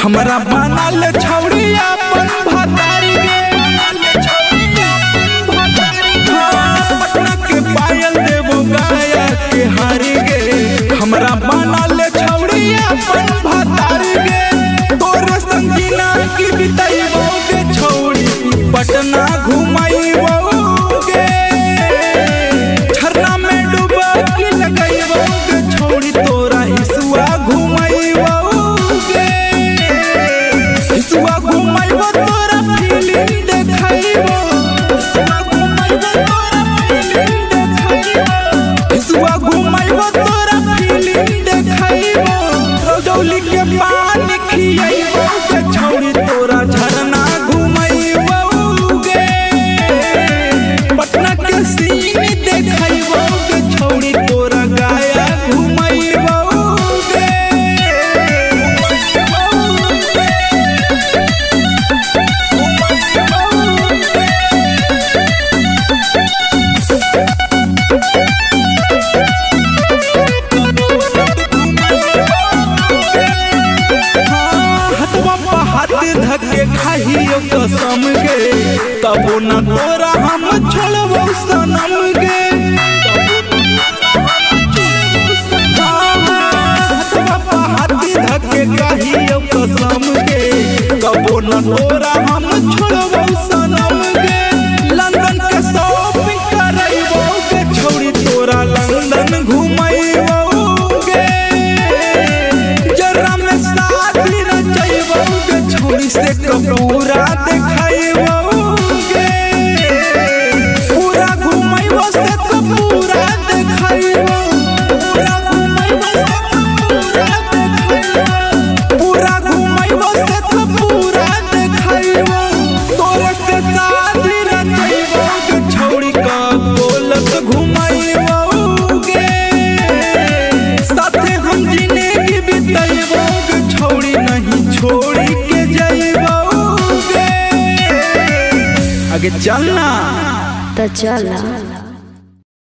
हमरा बनल छौड़ी अपन भतारी गे, पटना के पायल देवो गाया के हारी गे। हमरा बनल छौड़ी अपन भतारी गे, तोरे संगीना की बिताइबो गे छौड़ी, पटना घुमाइबो गे, झरना में डूबा के लगाइबो गे छौड़ी, तोरा हिसुआ घुमाइबो गे, हिसुआ घुमाइबो तोरा फिल्म देखाइबो, हिसुआ घुमाइबो तोरा फिल्म देखाइबो, हिसुआ घुमाइबो तोरा फिल्म देखाइबो, रजौली के पानी खियाइबो गे छौड़ी, तोरा झरना घुमाइबो गे, पटना के सीन देखाइबो गे छौड़ी, तोरा गाया घुमाइबो गे। हथवा पर हाथ धके खाइयो कसम गे, तबो न तोरा हम छोड़बो सनम गे, हथवा पर हाथ धके खाइयो कसम गे, तबो न तोरा हम छोड़बो सनम गे, लंदन के शॉपिंग करइबो गे छौड़ी, तोरा लंदन घुमाइबो गे, जरा में शादी रचइबो गे छौड़ी, से पूरा देखाइबो गे, पूरा घुमाइबो से पूरा देखाइबो, पूरा घुमाइबो से पूरा देखाइबो, पूरा घुमाइबो से पूरा देखाइबो, तोरे से शादी रचइबो गे छौड़ी, का बोलत घुमाइबो गे, साथे हम जिंदगी बिताइबो गे छौड़ी, नहीं छोड़ी के जाइबो गे। आगे चलना तो चला।